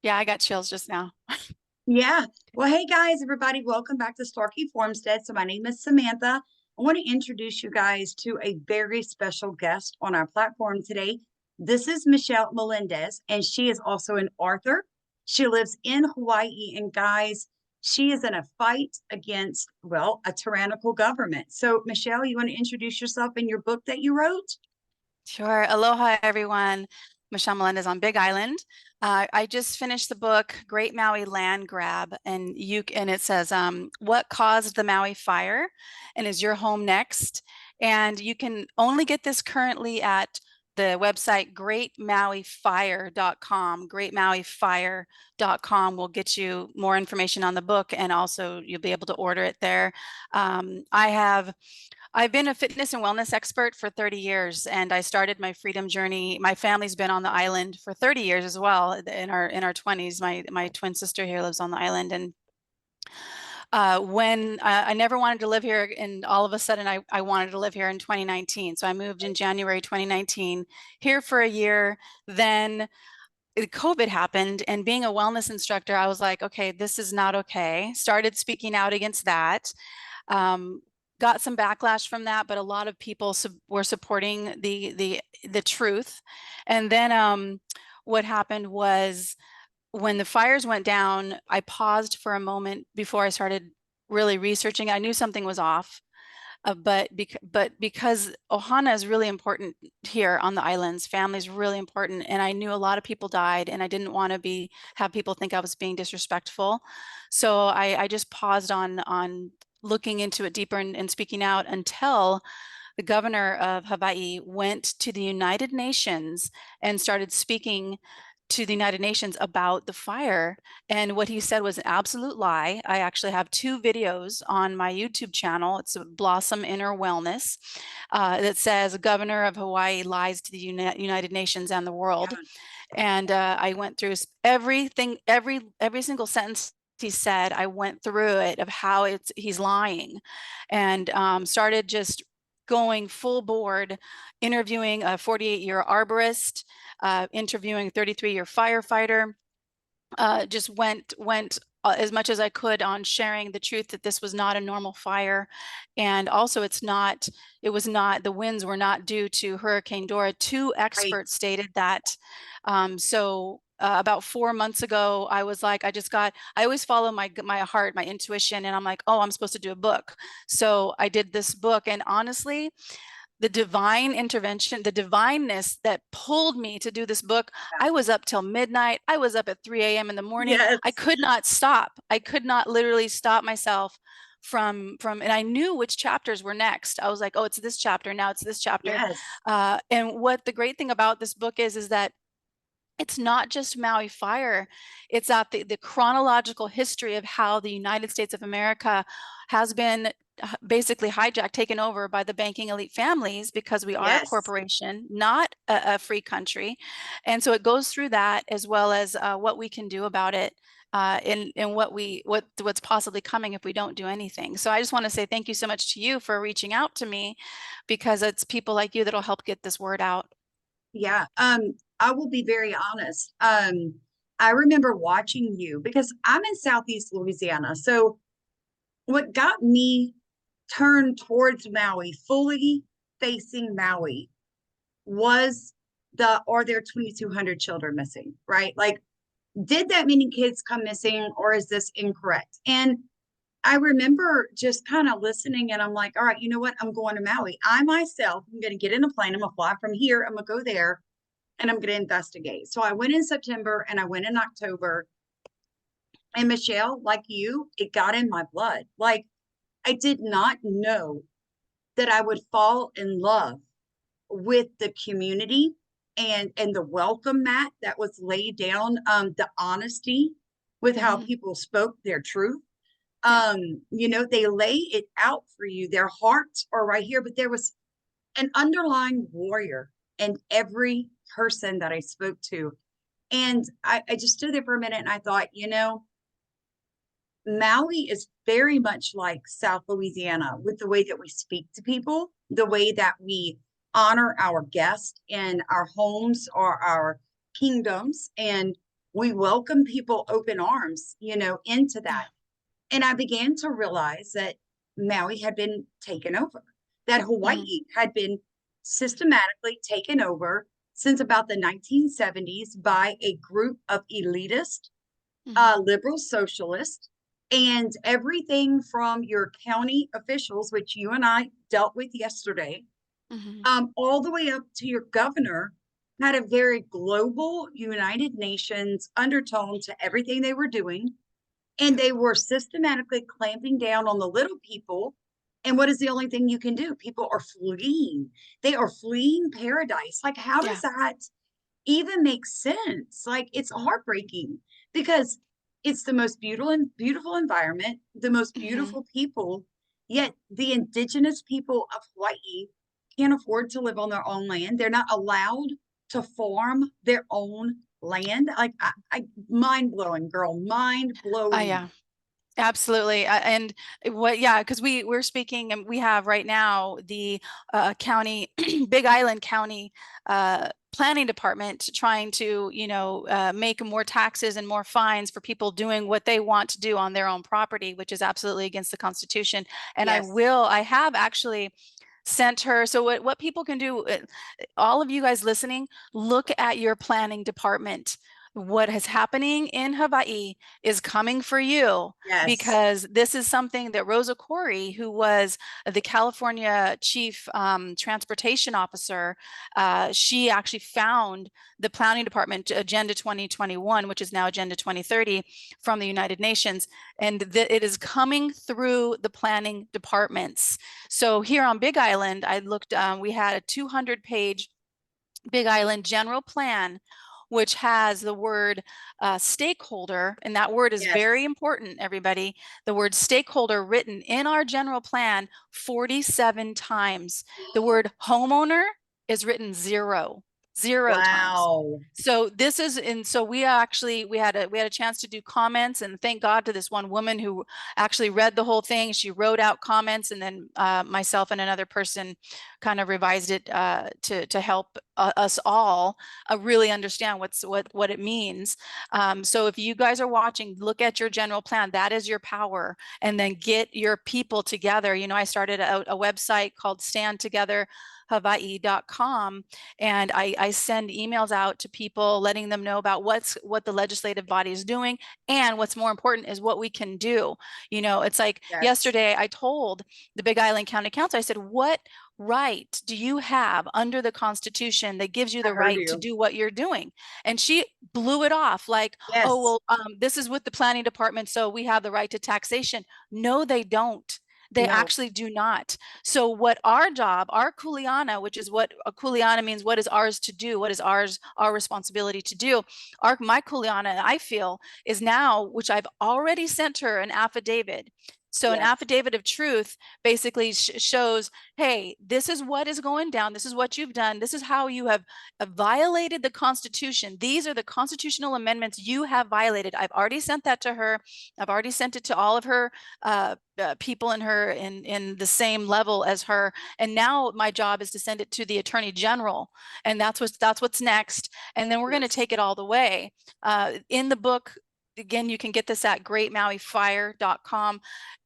Yeah, I got chills just now. Yeah. Well, hey guys, everybody, welcome back to Starkey Farmstead. So my name is Samantha. I want to introduce you guys to a very special guest on our platform today. This is Michelle Melendez, and she is also an author. She lives in Hawaii, and guys, she is in a fight against, well, a tyrannical government. So, Michelle, you want to introduce yourself and your book that you wrote? Sure. Aloha, everyone. Michelle Melendez on Big Island. I just finished the book, Great Maui Land Grab, and it says, what caused the Maui fire, and is your home next? And you can only get this currently at the website greatmauifire.com. Greatmauifire.com will get you more information on the book, and also you'll be able to order it there. I've been a fitness and wellness expert for 30 years, and I started my freedom journey. My family's been on the island for 30 years as well. In our 20s, my twin sister here lives on the island, and when I never wanted to live here, and all of a sudden I wanted to live here in 2019. So I moved in January 2019, here for a year. Then COVID happened, and being a wellness instructor, I was like, okay, this is not okay. Started speaking out against that. Um, got some backlash from that, but a lot of people were supporting the truth. And then what happened was, when the fires went down, I paused for a moment before I started really researching. I knew something was off, but because ohana is really important here on the islands, family is really important, and I knew a lot of people died, and I didn't want to have people think I was being disrespectful. So I just paused on looking into it deeper and speaking out until the governor of Hawaii went to the United Nations and started speaking to the United Nations about the fire. And what he said was an absolute lie. I actually have two videos on my YouTube channel. It's a Blossom Inner Wellness that says Governor of Hawaii lies to the United Nations and the world. Yeah. And I went through everything, every single sentence he said. I went through it of how he's lying, and started just going full board, interviewing a 48-year arborist, interviewing a 33-year firefighter. Just went as much as I could on sharing the truth that this was not a normal fire, and also it was not, the winds were not due to Hurricane Dora. Two Right. experts stated that. About 4 months ago, I was like, I always follow my heart, my intuition, and I'm like, oh, I'm supposed to do a book. So I did this book, and honestly, the divine intervention, the divineness that pulled me to do this book. I was up till midnight. I was up at 3 a.m. in the morning. Yes. I could not stop. I could not literally stop myself and I knew which chapters were next. I was like, oh, it's this chapter. Now it's this chapter. Yes. And what the great thing about this book is that it's not just Maui fire. It's at the chronological history of how the United States of America has been basically hijacked, taken over by the banking elite families, because we are a Yes. corporation, not a free country. And so it goes through that, as well as what we can do about it, and what's possibly coming if we don't do anything. So I just want to say thank you so much to you for reaching out to me, because it's people like you that'll help get this word out. Yeah. I will be very honest. I remember watching you because I'm in Southeast Louisiana. So what got me turned towards Maui, fully facing Maui, was are there 2,200 children missing, right? Like, did that many kids come missing, or is this incorrect? And I remember just kind of listening, and I'm like, all right, you know what? I'm going to Maui. I myself am going to get in a plane. I'm going to fly from here. I'm going to go there, and I'm going to investigate. So I went in September and I went in October. And Michelle, like you, it got in my blood. Like, I did not know that I would fall in love with the community and the welcome mat that was laid down, the honesty with how Hmm. people spoke their truth. Yeah. They lay it out for you. Their hearts are right here, but there was an underlying warrior in every person that I spoke to. And I just stood there for a minute and I thought, Maui is very much like South Louisiana with the way that we speak to people, the way that we honor our guests in our homes or our kingdoms. And we welcome people open arms, into that. Yeah. And I began to realize that Maui had been taken over, that Hmm. Hawaii had been systematically taken over since about the 1970s by a group of elitist, Hmm. liberal socialists, and everything from your county officials, which you and I dealt with yesterday, Hmm. all the way up to your governor, had a very global United Nations undertone to everything they were doing. And Yep. they were systematically clamping down on the little people. And what is the only thing you can do? People are fleeing. They are fleeing paradise. Like, how does Yeah. that even make sense? Like, it's heartbreaking because it's the most beautiful environment, the most Hmm. beautiful people, yet the indigenous people of Hawaii can't afford to live on their own land. They're not allowed to farm their own land. Like, I mind blowing, girl, mind blowing. Yeah. Absolutely. And yeah, because we're speaking and we have right now the county, Big Island County planning department trying to, make more taxes and more fines for people doing what they want to do on their own property, which is absolutely against the Constitution. And Yes, I have actually sent her. So what people can do, all of you guys listening, look at your planning department. What is happening in Hawaii is coming for you yes, because this is something that Rosa Corey, who was the California chief transportation officer, she actually found the planning department Agenda 2021, which is now Agenda 2030 from the United Nations, and it is coming through the planning departments. So here on Big Island, I looked, we had a 200-page Big Island general plan, which has the word stakeholder, and that word is yes. very important, everybody. The word stakeholder written in our general plan 47 times. The word homeowner is written zero times. Wow. So this is, and so we had a chance to do comments, and thank God to this one woman who actually read the whole thing. She wrote out comments, and then myself and another person kind of revised it to help us all really understand what it means. So if you guys are watching, look at your general plan. That is your power, and then get your people together. I started a website called standtogetherhawaii.com, and I send emails out to people letting them know about what the legislative body is doing, and what's more important is what we can do. It's like Yes, yesterday I told the Big Island County Council, I said, what right do you have under the Constitution that gives you I the heard right to you. do what you're doing? And she blew it off like, oh, Yes. well, this is with the planning department, so we have the right to taxation. No, they don't. They No. actually do not. So what our job, our kuleana, which is what a kuleana means, what is ours to do, what is our responsibility to do. My kuleana, I feel, is now, which I've already sent her an affidavit. So an Yes. affidavit of truth basically shows, hey, this is what is going down. This is what you've done. This is how you have violated the Constitution. These are the constitutional amendments you have violated. I've already sent that to her. I've already sent it to all of her people in the same level as her. And now my job is to send it to the Attorney General, and that's what's next. And then we're going to Yes. take it all the way. In the book, again, you can get this at greatmauifire.com.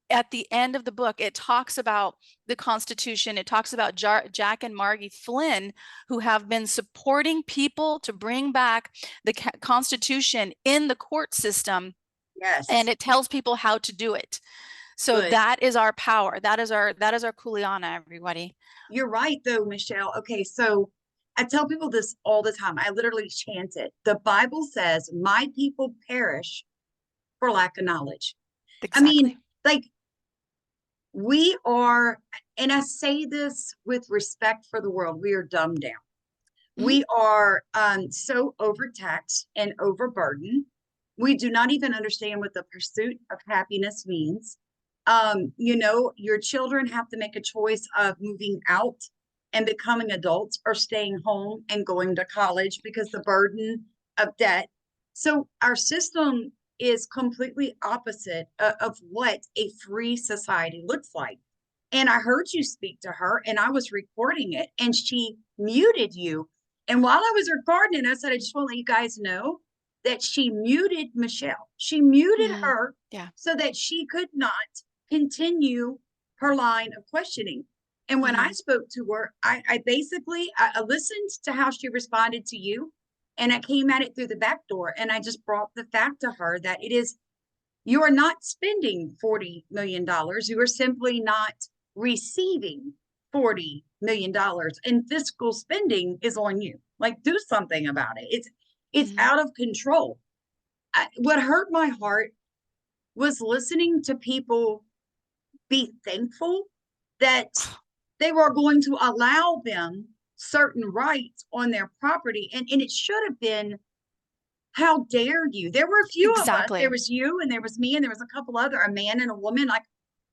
At the end of the book, it talks about the Constitution. It talks about Jack and Margie Flynn, who have been supporting people to bring back the Constitution in the court system, and Yes. it tells people how to do it. So Good. that is our power. That is our kuleana, everybody. You're right, though, Michelle. Okay, so I tell people this all the time. I literally chant it. The Bible says, "My people perish for lack of knowledge." I mean, Exactly. like, we are, and I say this with respect for the world, we are dumbed down. Mhm. We are so overtaxed and overburdened. We do not even understand what the pursuit of happiness means. Your children have to make a choice of moving out and becoming adults or staying home and going to college because the burden of debt. So our system is completely opposite of what a free society looks like. And I heard you speak to her and I was recording it and she muted you. And while I was recording it, I said, I just want to let you guys know that she muted Michelle. She muted Mhm. her Yeah. so that she could not continue her line of questioning. And when I Mhm. spoke to her, I basically I listened to how she responded to you, and I came at it through the back door, and I just brought the fact to her that it is, you are not spending $40 million. You are simply not receiving $40 million, and fiscal spending is on you. Like, do something about it. It's Mhm. out of control. What hurt my heart was listening to people be thankful that they were going to allow them certain rights on their property. And it should have been, how dare you? There were a few of us. There Exactly. was you, and there was me, and there was a couple other, a man and a woman. Like,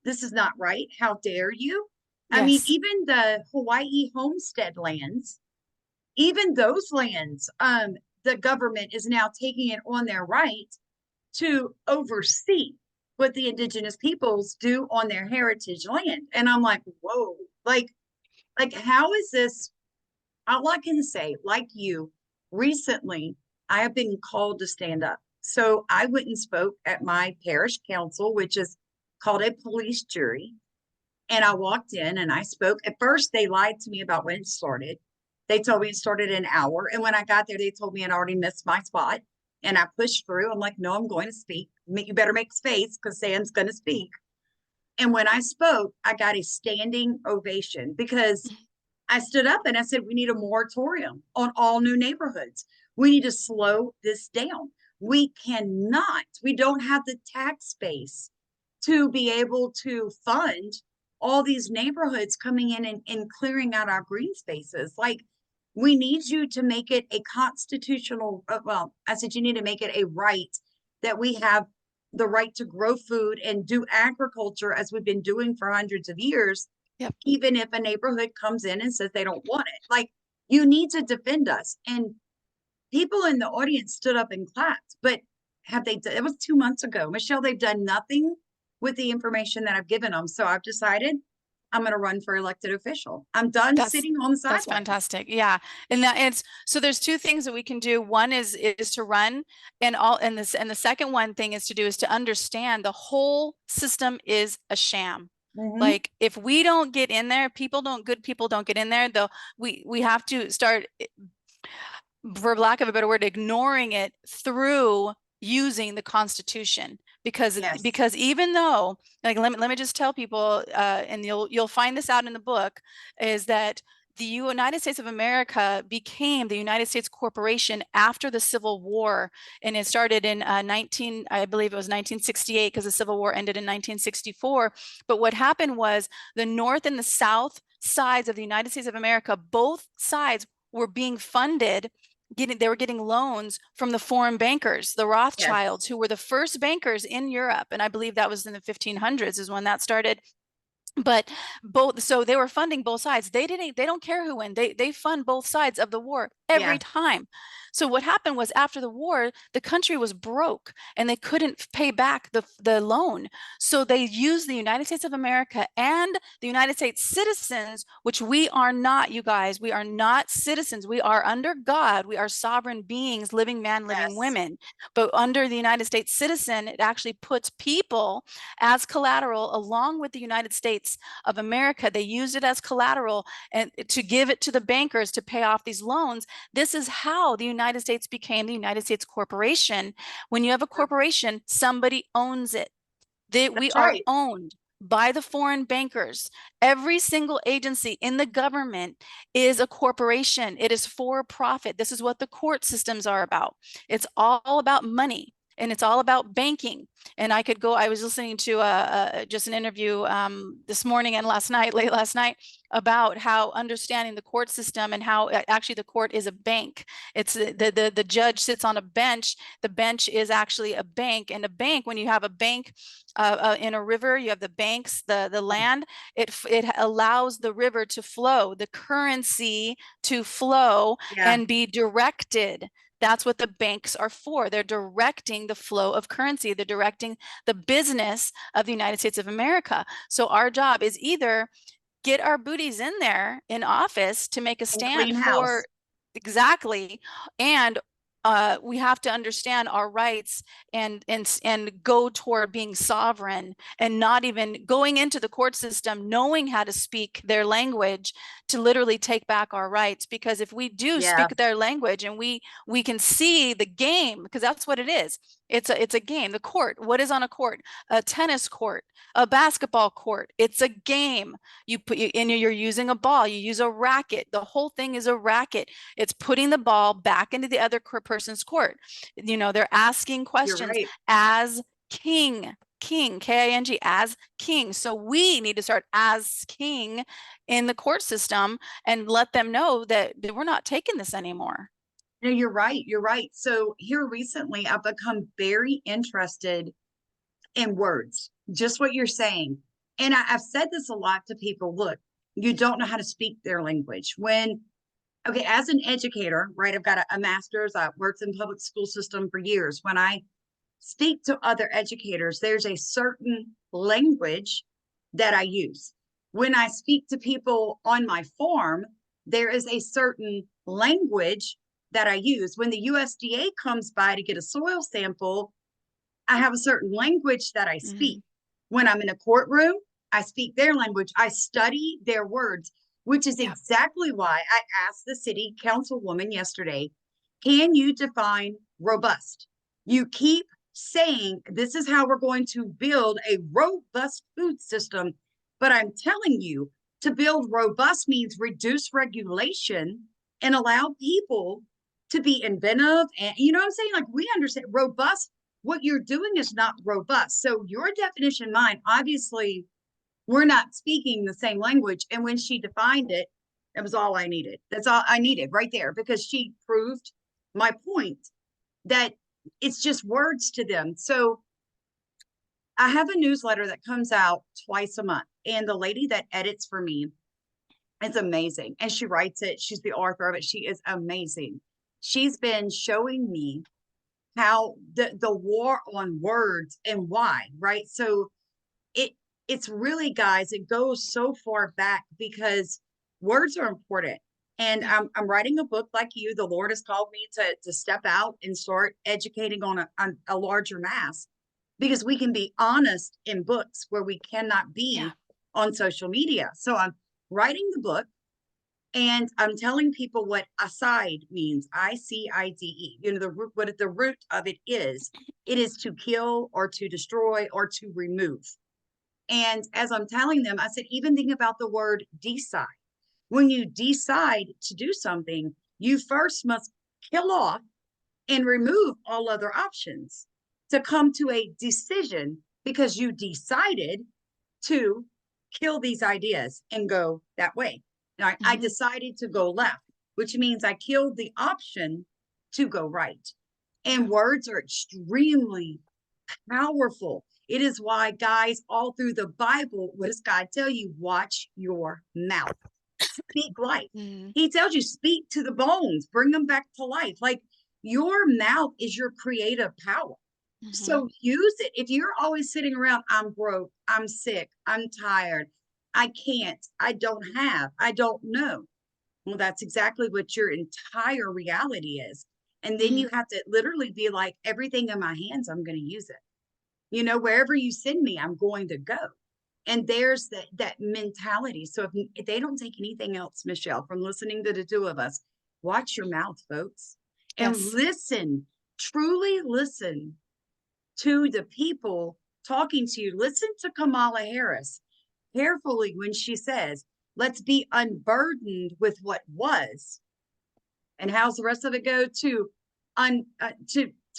this is not right. How dare you? I mean, Yes. even the Hawaii homestead lands, even those lands, the government is now taking it on their right to oversee what the indigenous peoples do on their heritage land. And I'm like, whoa, like how is this? All I can say, like you, recently, I have been called to stand up. So I went and spoke at my parish council, which is called a police jury. And I walked in and I spoke. At first, they lied to me about when it started. They told me it started an hour. And when I got there, they told me I'd already missed my spot. And I pushed through. I'm like, no, I'm going to speak. You better make space because Sam's going to speak. And when I spoke, I got a standing ovation because I stood up and I said, we need a moratorium on all new neighborhoods. We need to slow this down. We cannot, we don't have the tax base to be able to fund all these neighborhoods coming in and clearing out our green spaces. Like, we need you to make it a constitutional, well, I said, you need to make it a right that we have the right to grow food and do agriculture as we've been doing for hundreds of years, Yep. even if a neighborhood comes in and says they don't want it. Like, you need to defend us. And people in the audience stood up and clapped, but have they done, it was 2 months ago, Michelle, they've done nothing with the information that I've given them. So I've decided I'm going to run for elected official. I'm done That's sitting on the that's sidelines. fantastic. Yeah. And that it's so there's two things that we can do. One is to run, and the second one thing is to do is to understand the whole system is a sham. Mm-hmm. Like, if we don't get in there, good people don't get in there, though we have to start, for lack of a better word, ignoring it through using the Constitution. Yes. Because even though, like, let me just tell people, and you'll find this out in the book, is that the United States of America became the United States Corporation after the Civil War, and it started in I believe it was 1968, because the Civil War ended in 1964. But what happened was the North and the South sides of the United States of America, both sides were being funded, they were getting loans from the foreign bankers, the Yes. Rothschilds, who were the first bankers in Europe. And I believe that was in the 1500s is when that started. But so they were funding both sides. They don't care who wins. They fund both sides of the war every Yeah. time. So what happened was, after the war, the country was broke and they couldn't pay back the loan. So they used the United States of America and the United States citizens, which we are not, you guys. We are not citizens. We are under God. We are sovereign beings, living man, living Yes. women. But under the United States citizen, it actually puts people as collateral along with the United States of America. They used it as collateral and to give it to the bankers to pay off these loans. This is how the United States became the United States Corporation. When you have a corporation, somebody owns it. We That's are right. owned by the foreign bankers. Every single agency in the government is a corporation. It is for profit. This is what the court systems are about. It's all about money, and it's all about banking. And I was listening to just an interview this morning and late last night, about how understanding the court system, and how actually the court is a bank. It's the judge sits on a bench. The bench is actually a bank. And a bank, when you have a bank in a river, you have the banks, the land. It allows the river to flow, the currency to flow Yeah. and be directed. That's what the banks are for. They're directing the flow of currency. They're directing the business of the United States of America. So our job is either get our booties in there in office to make a And clean stand for house. exactly, and we have to understand our rights and go toward being sovereign and not even going into the court system knowing how to speak their language to literally take back our rights. Because if we do Yeah, speak their language and we can see the game, because that's what it is. It's a game. The court, what is on a court? A tennis court, a basketball court. It's a game. And you're using a ball, you use a racket. The whole thing is a racket. It's putting the ball back into the other person's court. They're asking you're questions right. as king, King, as king. So we need to start as king in the court system and let them know that we're not taking this anymore. No, you're right. You're right. So here recently, I've become very interested in words, just what you're saying. And I've said this a lot to people. Look, you don't know how to speak their language. Okay, as an educator, right, I've got a master's. I've worked in public school system for years. When I speak to other educators, there's a certain language that I use. When I speak to people on my farm, there is a certain language that I use. When the USDA comes by to get a soil sample, I have a certain language that I speak. Mhm. When I'm in a courtroom, I speak their language. I study their words, which is Yeah. exactly why I asked the city councilwoman yesterday, can you define robust? You keep saying this is how we're going to build a robust food system, but I'm telling you, to build robust means reduce regulation and allow people to be inventive. And you know what I'm saying? Like, we understand robust, what you're doing is not robust. So your definition, mine, obviously, we're not speaking the same language. And when she defined it, that was all I needed. That's all I needed right there, because she proved my point that it's just words to them. So I have a newsletter that comes out twice a month, and the lady that edits for me is amazing. And she writes it. She's the author of it. She is amazing. She's been showing me how the war on words and why, right? So it it's really, guys, it goes so far back because words are important. And Yeah. I'm writing a book like you. The Lord has called me to step out and start educating on a larger mass, because we can be honest in books where we cannot Yeah. be on social media. So I'm writing the book, and I'm telling people what aside means. ICIDE. The root, what the root of it is. It is to kill or to destroy or to remove. And as I'm telling them, I said, even think about the word decide. When you decide to do something, you first must kill off and remove all other options to come to a decision, because you decided to kill these ideas and go that way. Now, I Mhm. decided to go left, which means I killed the option to go right. Yeah. And words are extremely powerful. It is why, guys, all through the Bible, what does God tell you? Watch your mouth. Speak life. Mhm. He tells you, speak to the bones, bring them back to life. Like, your mouth is your creative power. Mhm. So use it. If you're always sitting around, I'm broke, I'm sick, I'm tired, I can't, I don't have, I don't know. Well, that's exactly what your entire reality is. And then Mhm. you have to literally be like, everything in my hands, I'm going to use it. Wherever you send me, I'm going to go. And there's that mentality. So if they don't take anything else, Michelle, from listening to the two of us, watch your mouth, folks, and Yes. listen, truly listen to the people talking to you. Listen to Kamala Harris carefully when she says, let's be unburdened with what was. And how's the rest of it go? To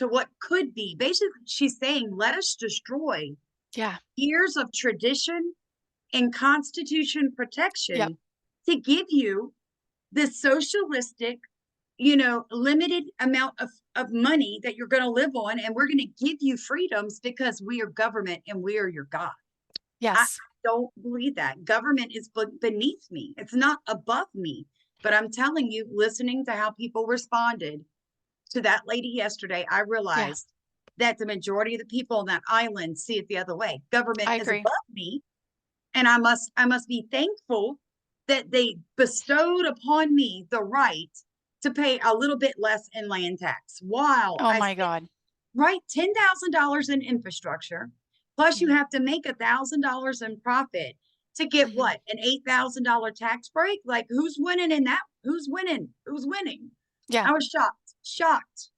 what could be. Basically, she's saying, let us destroy Yeah. years of tradition and constitution Yep. protection to give you the socialistic, limited amount of money that you're going to live on. And we're going to give you freedoms because we are government and we are your God. I Yes. don't believe that. Government is beneath me, it's not above me. But I'm telling you, listening to how people responded to that lady yesterday, I Yeah. realized that the majority of the people on that island see it the other way. Government I is agree. above me, and I must be thankful that they bestowed upon me the right to pay a little bit less in land tax while Oh I my spent, God. right, $10,000 in infrastructure, plus you Mhm. have to make $1,000 in profit to get Mhm. what, an $8,000 tax break? Like, who's winning in that? Who's winning? Who's winning? Yeah. I was shocked, shocked.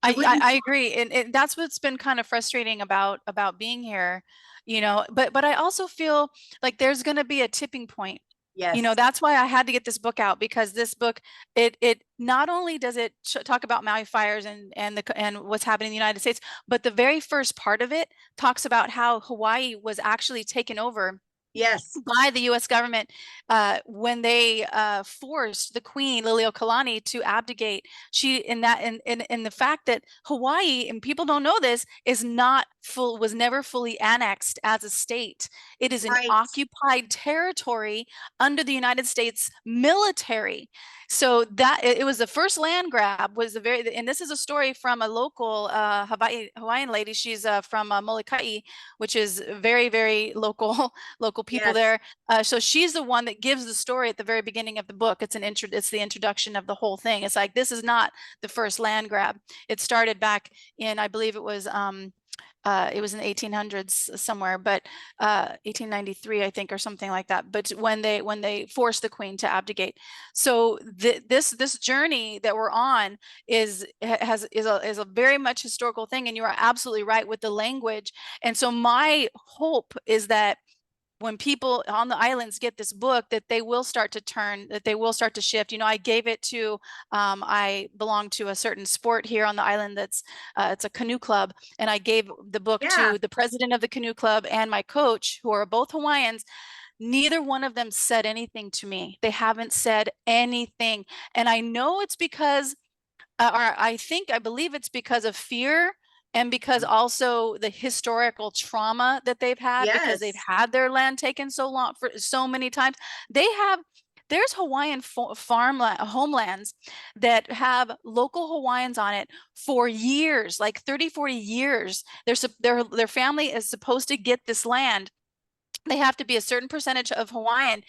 I I, wouldn't. I I agree, and that's what's been kind of frustrating about being here, but I also feel like there's going to be a tipping point. Yes, That's why I had to get this book out, because this book, it not only does it talk about Maui fires and what's happening in the United States, but the very first part of it talks about how Hawaii was actually taken over yes, by the U.S. government when they forced the Queen Liliuokalani to abdicate. She in that in the fact that Hawaii, and people don't know this, is not full was never fully annexed as a state. It is an right. occupied territory under the United States military. So that it was the first land grab, was the very, and this is a story from a local Hawaiian lady. She's from Molokai, which is very, very local people Yes, there. So she's the one that gives the story at the very beginning of the book. It's the introduction of the whole thing. It's like, this is not the first land grab. It started back in, I believe it was in the 1800s somewhere, but 1893, I think, or something like that. But when they forced the queen to abdicate. So this journey that we're on is a very much historical thing, and you are absolutely right with the language. And so my hope is that when people on the islands get this book, that they will start to turn, that they will start to shift. I gave it to, I belong to a certain sport here on the island that's, it's a canoe club. And I gave the book yeah. to the president of the canoe club and my coach, who are both Hawaiians. Neither one of them said anything to me. They haven't said anything. And I know it's because or I believe it's because of fear, and because also the historical trauma that they've had, because they've Yes, had their land taken so long, for so many times. They have there's Hawaiian farmland homelands that have local Hawaiians on it for years, like 30, 40 years. Their family is supposed to get this land. They have to be a certain percentage of Hawaiian.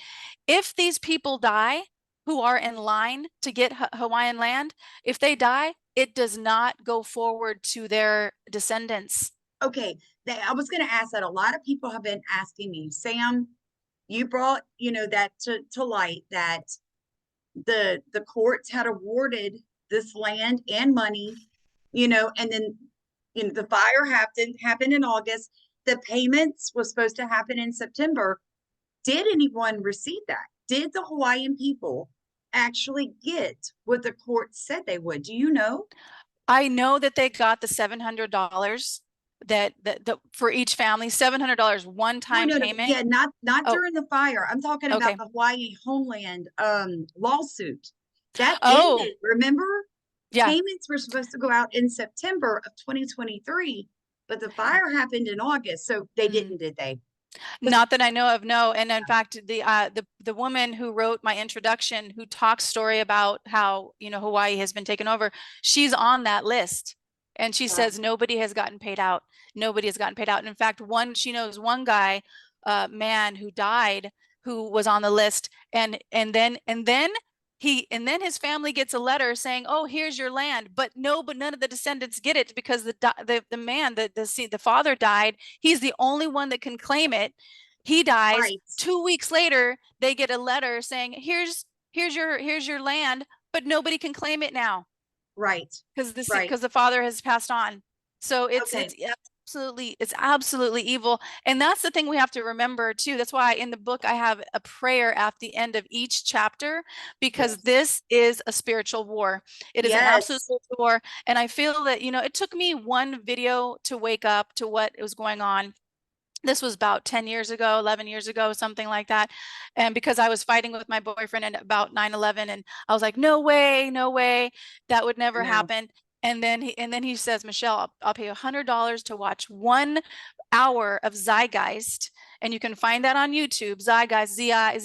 If these people die, who are in line to get Hawaiian land, if they die, it does not go forward to their descendants. okay. I was going to ask that. A lot of people have been asking me, Sam, you brought, that to light, that the courts had awarded this land and money, and then, the fire happened in August. The payments was supposed to happen in September. Did anyone receive that? Did the Hawaiian people actually get what the court said they would? Do you know? I know that they got the $700 that for each family, $700 No, one-time no, no. payment. Yeah, not Oh, during the fire. I'm talking about okay. the Hawaii Homeland lawsuit. That Oh, ended, remember? yeah. Payments were supposed to go out in September of 2023, but the fire happened in August, so they Mhm. didn't, did they? Because Not that I know of, no. And in fact, the woman who wrote my introduction, who talks story about how, Hawaii has been taken over, she's on that list. And she says nobody has gotten paid out. Nobody has gotten paid out. And in fact, she knows one guy, man who died, who was on the list, and then his family gets a letter saying, "Oh, here's your land," but none of the descendants get it, because the man, the father died. He's the only one that can claim it. He dies. right, 2 weeks later, they get a letter saying, "Here's your land," but nobody can claim it now, right, right. because the father has passed on. So Okay. it's absolutely evil. And that's the thing we have to remember too. That's why in the book I have a prayer at the end of each chapter, because Yes. this is a spiritual war. It is an absolute Yes. spiritual war. And I feel that, it took me one video to wake up to what was going on. This was about 10 years ago, 11 years ago, something like that. And because I was fighting with my boyfriend and about 9/11, and I was like, no way, no way, that would never No. happen. And then he says, Michelle, I'll pay $100 to watch 1 hour of Zeitgeist. and you can find that on YouTube, Zygeist, Zygeist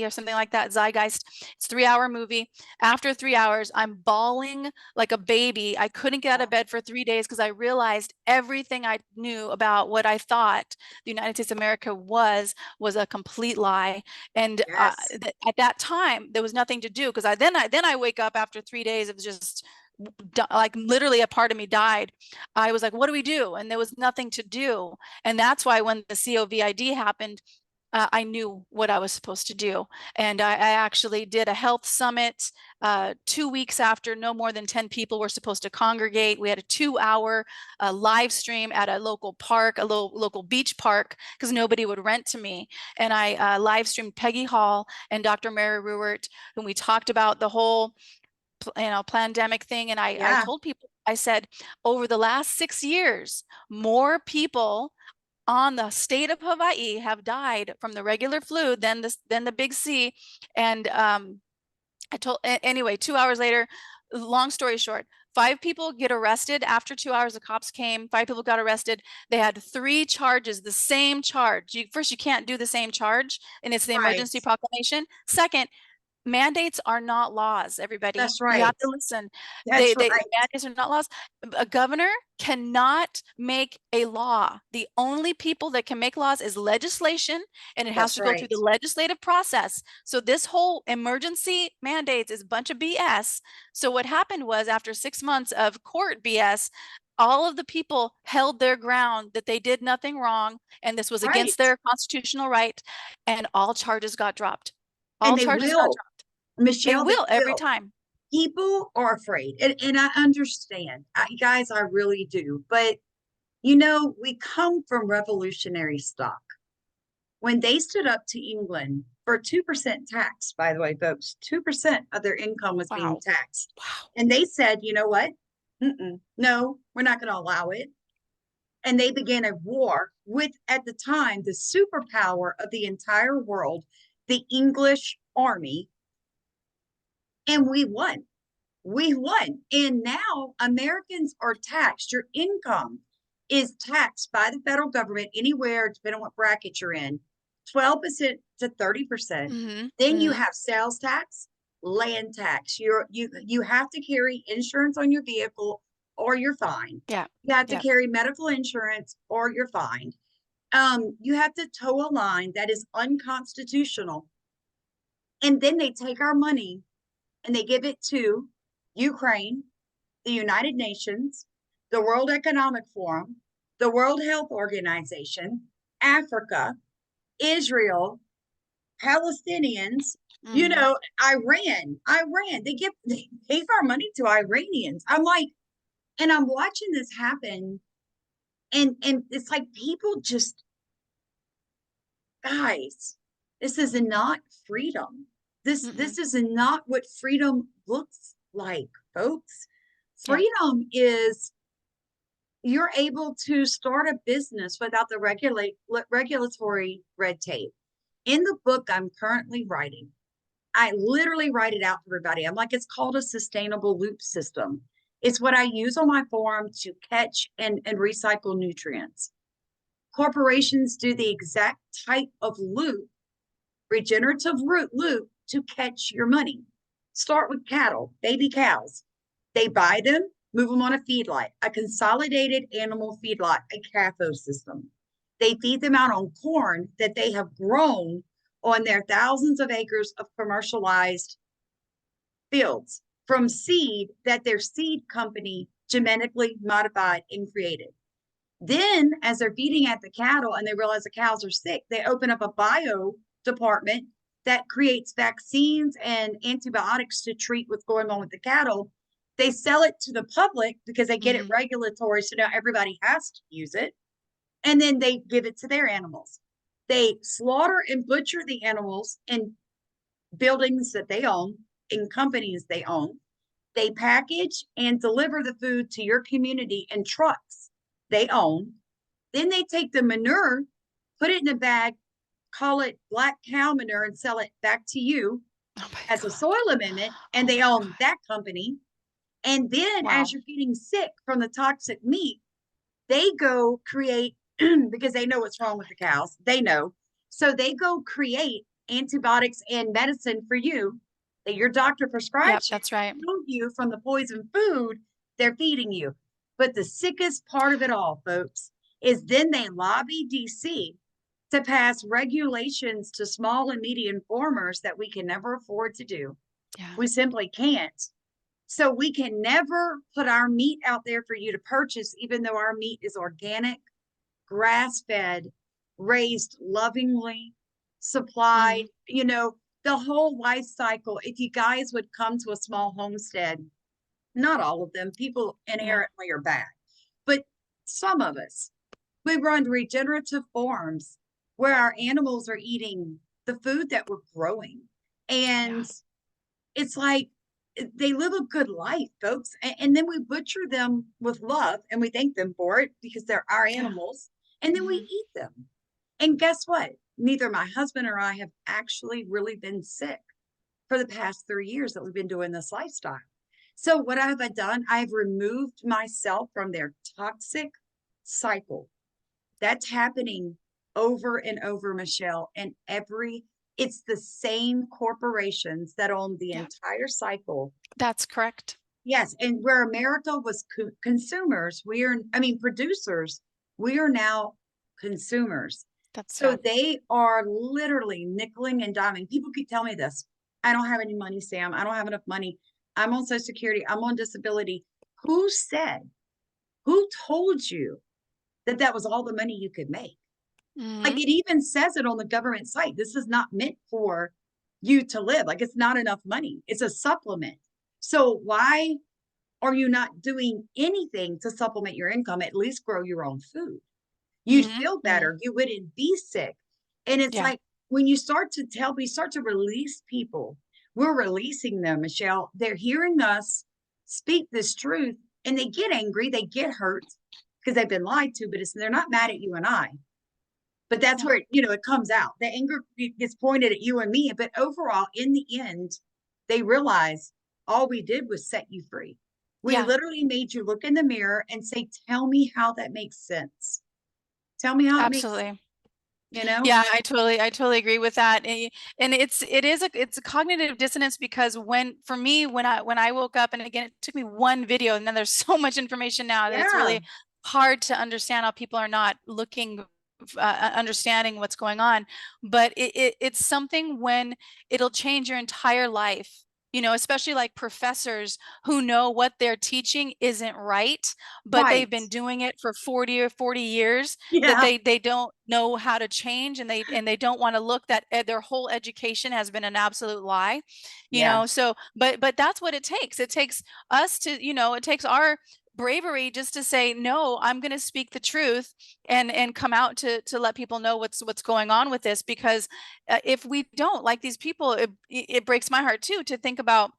or something like that, Zygeist. It's a 3-hour movie. After 3 hours, I'm bawling like a baby. I couldn't get out of bed for 3 days because I realized everything I knew about what I thought the United States of America was a complete lie. And Yes. at that time, there was nothing to do because I wake up after 3 days of just like literally a part of me died. I was like, what do we do? And there was nothing to do. And that's why when the COVID happened, I knew what I was supposed to do. And I actually did a health summit 2 weeks after. No more than 10 people were supposed to congregate. We had a 2-hour live stream at a local park, a local beach park, because nobody would rent to me. And I live streamed Peggy Hall and Dr. Mary Ruwert, and we talked about the whole pandemic thing. And I Yeah. told people, I said, over the last 6 years, more people on the state of Hawaii have died from the regular flu than the big C. And I told anyway, 2 hours later, long story short, 5 people get arrested after 2 hours. The cops came, 5 people got arrested. They had 3 charges, the same charge. First, you can't do the same charge, and it's the Right. emergency proclamation. Second, mandates are not laws, everybody. That's You have right. to listen. That's They right. mandates are not laws. A governor cannot make a law. The only people that can make laws is legislation, and it has That's to go through right. the legislative process. So this whole emergency mandates is a bunch of BS. So what happened was, after 6 months of court BS, all of the people held their ground that they did nothing wrong and this was against Right. their constitutional right, and all charges got dropped. And All they charges got will, dropped. They Michelle, they will every will. time. People are afraid. And I understand. Guys, I really do. But, we come from revolutionary stock. When they stood up to England for 2% tax, by the way, folks, 2% of their income was being Wow. taxed. Wow. And they said, you know what? No, we're not going to allow it. And they began a war with, at the time, the superpower of the entire world, the English army. And we won. We won. And now Americans are taxed. Your income is taxed by the federal government anywhere, depending on what bracket you're in, 12% to 30%. Mm-hmm. Then you Mm-hmm. have sales tax, land tax. You have to carry insurance on your vehicle or you're fined. Yeah. You have to Yeah. carry medical insurance or you're fined. You have to toe a line that is unconstitutional. And then they take our money and they give it to Ukraine, the United Nations, the World Economic Forum, the World Health Organization, Africa, Israel, Palestinians, Mm-hmm. Iran. They gave our money to Iranians. I'm like, and I'm watching this happen, and it's like people just, guys, this is not freedom. This Mm-mm. is not what freedom looks like, folks. Yeah. Freedom is you're able to start a business without the regulatory red tape. In the book I'm currently writing, I literally write it out for everybody. I'm like, it's called a sustainable loop system. It's what I use on my farm to catch and recycle nutrients. Corporations do the exact type of loop, regenerative root loop, to catch your money. Start with cattle, baby cows. They buy them, move them on a feedlot, a consolidated animal feedlot, a CAFO system. They feed them out on corn that they have grown on their thousands of acres of commercialized fields from seed that their seed company genetically modified and created. Then, as they're feeding at the cattle and they realize the cows are sick, they open up a bio department that creates vaccines and antibiotics to treat what's going on with the cattle. They sell it to the public because they get it Mm-hmm. regulatory, so now everybody has to use it. And then they give it to their animals. They slaughter and butcher the animals in buildings that they own, in companies they own. They package and deliver the food to your community in trucks they own. Then they take the manure, put it in a bag, call it black cow manure, and sell it back to you Oh my as a God. soil amendment. And Oh they my own God. that company. And then, as Wow. you're getting sick from the toxic meat, they go create because they know what's wrong with the cows. They know. So they go create antibiotics and medicine for you that your doctor Yep, prescribes you that's right. to remove you from the poison food they're feeding you. But the sickest part of it all, folks, is then they lobby DC to pass regulations to small and medium farmers that we can never afford to do. Yeah. We simply can't. So we can never put our meat out there for you to purchase, even though our meat is organic, grass fed, raised lovingly, supplied, Hmm. the whole life cycle. If you guys would come to a small homestead, not all of them, people Yeah. inherently are bad, but some of us, we run regenerative farms where our animals are eating the food that we're growing. And Yeah. it's like they live a good life, folks. And then we butcher them with love and we thank them for it because they're our Yeah. animals. And then we Hmm. eat them. And guess what? Neither my husband or I have actually really been sick for the past 3 years that we've been doing this lifestyle. So, what have I done? I've removed myself from their toxic cycle. That's happening over and over, Michelle. And it's the same corporations that own the Yeah, entire cycle. that's correct. Yes. And where America was consumers, producers, we are now consumers. That's, So yeah. they are literally nickeling and diming. People keep telling me this. I don't have any money, Sam. I don't have enough money. I'm on Social Security. I'm on disability. Who said, who told you that that was all the money you could make? Like Hmm. it even says it on the government site. This is not meant for you to live. Like it's not enough money. It's a supplement. So why are you not doing anything to supplement your income? At least grow your own food. You'd Hmm. feel Hmm. better. You wouldn't be sick. And it's Yeah. like when we start to release people, we're releasing them, Michelle. They're hearing us speak this truth and they get angry, they get hurt because they've been lied to, but they're not mad at you and I. But that's No. where it comes out. The anger gets pointed at you and me, but overall, in the end, they realize all we did was set you free. We Yeah, literally made you look in the mirror and say, "Tell me how that makes sense. Tell me how it makes sense." absolutely. You know? Yeah, I totally agree with that. And it's a cognitive dissonance because for me, when I woke up, and again, it took me one video, and then there's so much information now that it's Yeah. really hard to understand how people are not looking, understanding what's going on. But it's something when it'll change your entire life. Especially like professors who know what they're teaching isn't right, but they've Right. been doing it for 40 or 40 years, that Yeah. they don't know how to change, and they don't want to look that their whole education has been an absolute lie. Yeah. So but that's what it takes. It takes us to, it takes our bravery just to say, no, I'm going to speak the truth, and come out to let people know what's going on with this. Because if we don't, like these people, it breaks my heart too to think about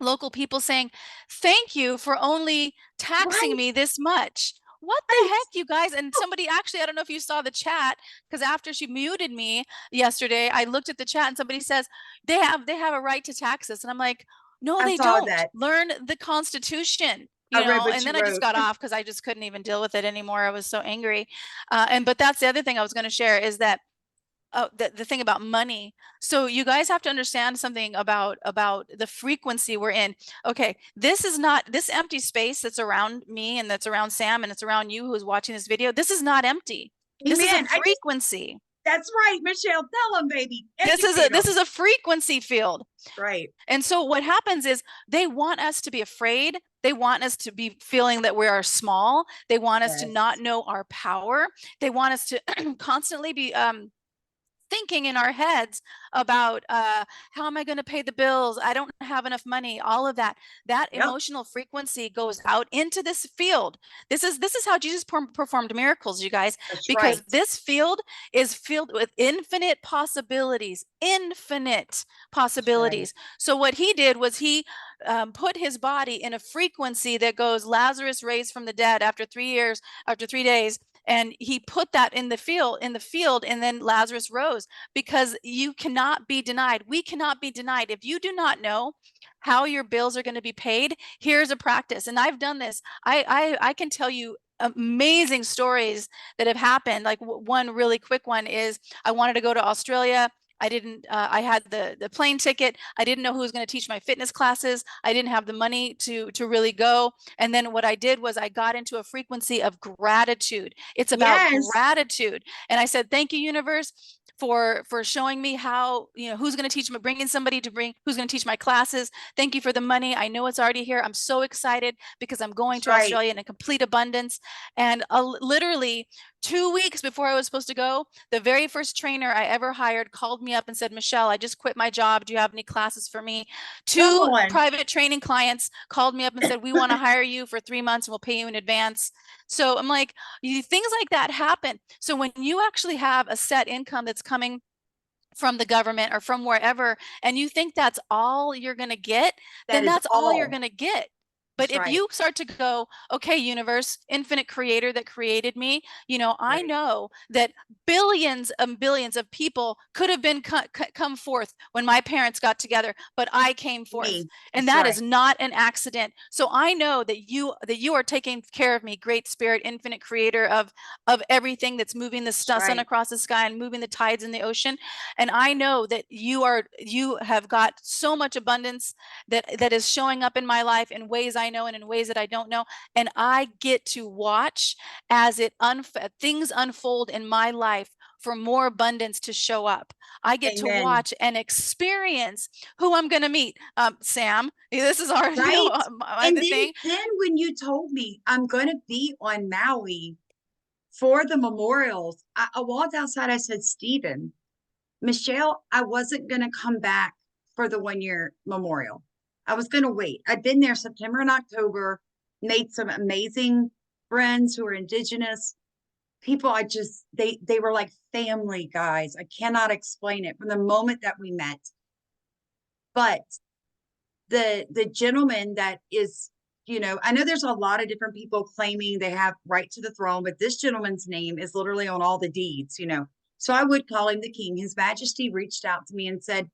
local people saying, thank you for only taxing Right. me this much. What the Right. heck, you guys? And somebody, actually, I don't know if you saw the chat, because after she muted me yesterday, I looked at the chat and somebody says they have a right to tax us. And I'm like, no, I they saw don't. that. Learn the Constitution. I read what And you then I just wrote. got off because I just couldn't even deal with it anymore. I was so angry. But that's the other thing I was going to share, is that the thing about money. So you guys have to understand something about the frequency we're in. Okay, this is not, this empty space that's around me and that's around Sam and it's around you who's watching this video. This is not empty. This is a Amen. frequency. That's right, Michelle. Tell them, baby. This is a Educate this is them. a frequency field. Right. And so what happens is they want us to be afraid. They want us to be feeling that we are small. They want us to not Yes. know our power. They want us to constantly be thinking in our heads about how am I going to pay the bills? I don't have enough money. All of that Yep. emotional frequency goes out into this field. This is how Jesus performed miracles, you guys, That's because right. this field is filled with infinite possibilities, infinite That's right. possibilities. So what he did was he put his body in a frequency that goes, Lazarus raised from the dead after 3 years, after 3 days, and he put that in the field, and then Lazarus rose. Because you cannot be denied, we cannot be denied. If you do not know how your bills are going to be paid, here's a practice. And I've done this. I can tell you amazing stories that have happened. Like one really quick one is I wanted to go to Australia. I didn't, I had the plane ticket. I didn't know who was going to teach my fitness classes. I didn't have the money to really go. And then what I did was I got into a frequency of gratitude. It's about Yes. gratitude. And I said, thank you, universe, for showing me how, who's going to teach me, bringing somebody to bring, who's going to teach my classes. Thank you for the money. I know it's already here. I'm so excited because I'm going That's to right. Australia in a complete abundance. And literally 2 weeks before I was supposed to go, the very first trainer I ever hired called me up and said, Michelle, I just quit my job. Do you have any classes for me? Come Two on. private training clients called me up and said, we want to hire you for 3 months and we'll pay you in advance. So I'm like, things like that happen. So when you actually have a set income that's coming from the government or from wherever, and you think that's all you're going to get, That then is that's all you're all. going to get. But That's if right. you start to go, okay, universe, infinite creator that created me, I Right. know that billions and billions of people could have been come forth when my parents got together, but I came forth. Me. And That's that right. is not an accident. So I know that you are taking care of me, great spirit, infinite creator of everything that's moving the That's sun right. across the sky and moving the tides in the ocean. And I know that you have got so much abundance that is showing up in my life in ways I know and in ways that I don't know. And I get to watch as things unfold in my life for more abundance to show up. I get to Amen. watch and experience who I'm going to meet. Sam, this is our, Right. And the thing. then when you told me I'm going to be on Maui for the memorials, I walked outside. I said, Stephen, Michelle, I wasn't going to come back for the 1 year memorial. I was going to wait. I'd been there September and October, made some amazing friends who are indigenous people. They were like family, guys. I cannot explain it from the moment that we met. But the gentleman that is, I know there's a lot of different people claiming they have right to the throne, but this gentleman's name is literally on all the deeds. So I would call him the king. His Majesty reached out to me and said,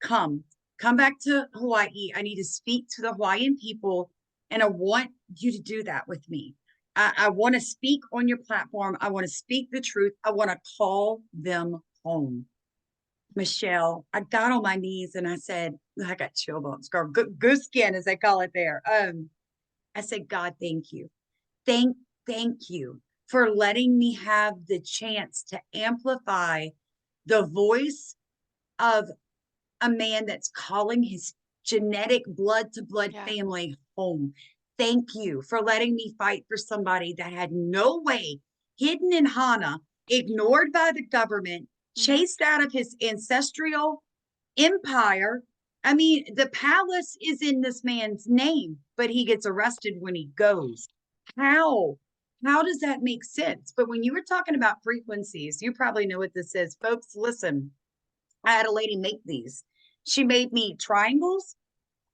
come, come back to Hawaii. I need to speak to the Hawaiian people, and I want you to do that with me. I want to speak on your platform. I want to speak the truth. I want to call them home. Michelle, I got on my knees and I said, I got chill bumps, girl, goose skin, as they call it there. I said, God, thank you. Thank you for letting me have the chance to amplify the voice of a man that's calling his genetic blood to blood Yeah. family home. Thank you for letting me fight for somebody that had no way, hidden in Hana, ignored by the government, Mm-hmm. chased out of his ancestral empire. I mean, the palace is in this man's name, but he gets arrested when he goes. How? How does that make sense? But when you were talking about frequencies, you probably know what this is. Folks, listen, I had a lady make these. She made me triangles,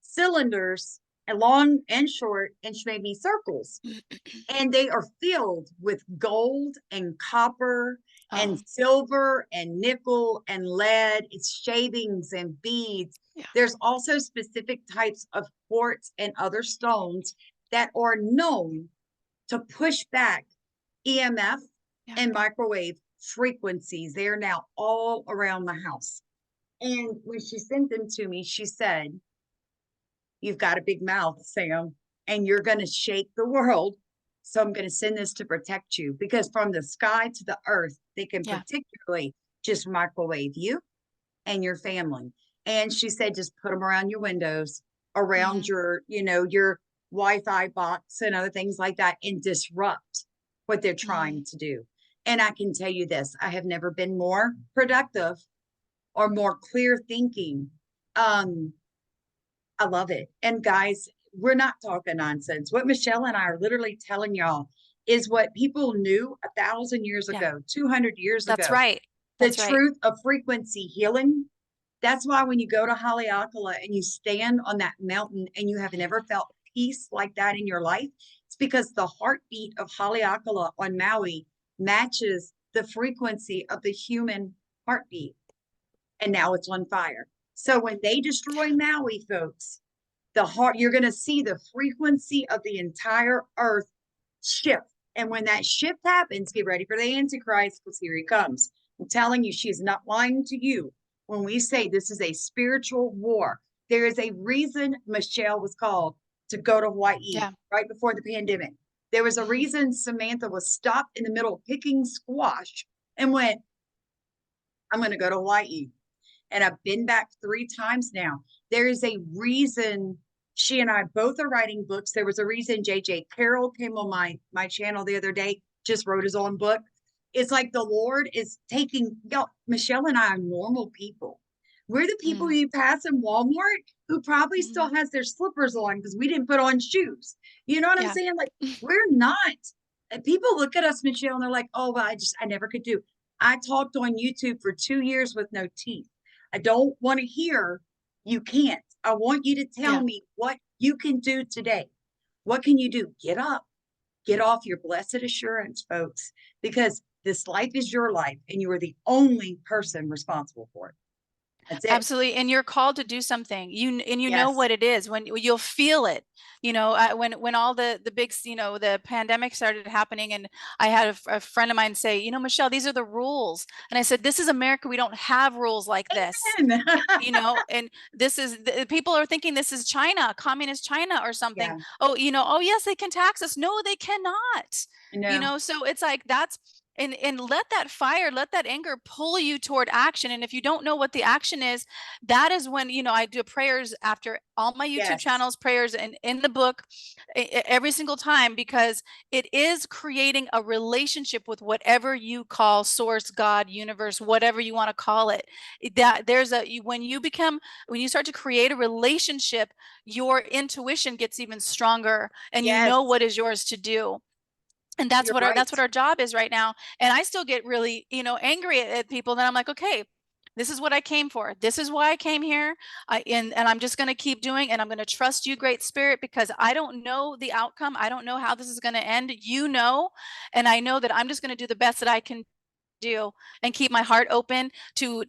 cylinders, and long and short, and she made me circles. And they are filled with gold and copper and Oh, silver and nickel and lead. It's shavings and beads. yeah. There's also specific types of quartz and other stones that are known to push back EMF Yeah. and microwave frequencies. They are now all around the house. And when she sent them to me, she said, you've got a big mouth, Sam, and you're going to shake the world. So I'm going to send this to protect you, because from the sky to the earth, they can Yeah. particularly just microwave you and your family. And she said, just put them around your windows, around Mm-hmm. your Wi-Fi box and other things like that, and disrupt what they're Mm-hmm. trying to do. And I can tell you this, I have never been more productive or more clear thinking. Um, I love it. And guys, we're not talking nonsense. What Michelle and I are literally telling y'all is what people knew 1,000 years Yeah. ago, 200 years That's ago. right. The That's right. truth of frequency healing. That's why when you go to Haleakala and you stand on that mountain and you have never felt peace like that in your life, it's because the heartbeat of Haleakala on Maui matches the frequency of the human heartbeat. And now it's on fire. So when they destroy Maui, folks, you're going to see the frequency of the entire earth shift. And when that shift happens, get ready for the Antichrist, because here he comes. I'm telling you, she's not lying to you. When we say this is a spiritual war, there is a reason Michelle was called to go to Hawaii Yeah. right before the pandemic. There was a Mhm. reason Samantha was stopped in the middle of picking squash and went, I'm going to go to Hawaii. And I've been back 3 times now. There is a reason she and I both are writing books. There was a reason JJ Carroll came on my channel the other day, just wrote his own book. It's like the Lord is taking, y'all, Michelle and I are normal people. We're the people Mm. you pass in Walmart who probably Mhm. still has their slippers on because we didn't put on shoes. You know what I'm Yeah. saying? Like, we're not. And people look at us, Michelle, and they're like, oh, well, I never could do. I talked on YouTube for 2 years with no teeth. I don't want to hear you can't. I want you to tell Yeah. me what you can do today. What can you do? Get up, get off your blessed assurance, folks, because this life is your life and you are the only person responsible for it. That's it. Absolutely. And you're called to do something. You know Yes. what it is when you'll feel it. When all the big, the pandemic started happening, and I had a friend of mine say, Michelle, these are the rules. And I said, this is America. We don't have rules like this. Amen. And this is people are thinking this is China, communist China or something. Yeah, Oh, oh yes, they can tax us. No, they cannot. I know. So it's like that's and let that fire, let that anger pull you toward action. And if you don't know what the action is, that is when, I do prayers after all my YouTube Yes. channels, prayers and in the book every single time, because it is creating a relationship with whatever you call source, God, universe, whatever you want to call it. That there's when you start to create a relationship, your intuition gets even stronger and you know Yes. what is yours to do. And that's You're what our right. that's what our job is right now. And I still get really, angry at people. Then I'm like, okay, this is what I came for. This is why I came here. And I'm just going to keep doing, and I'm going to trust you, Great Spirit, because I don't know the outcome. I don't know how this is going to end. And I know that I'm just going to do the best that I can do and keep my heart open to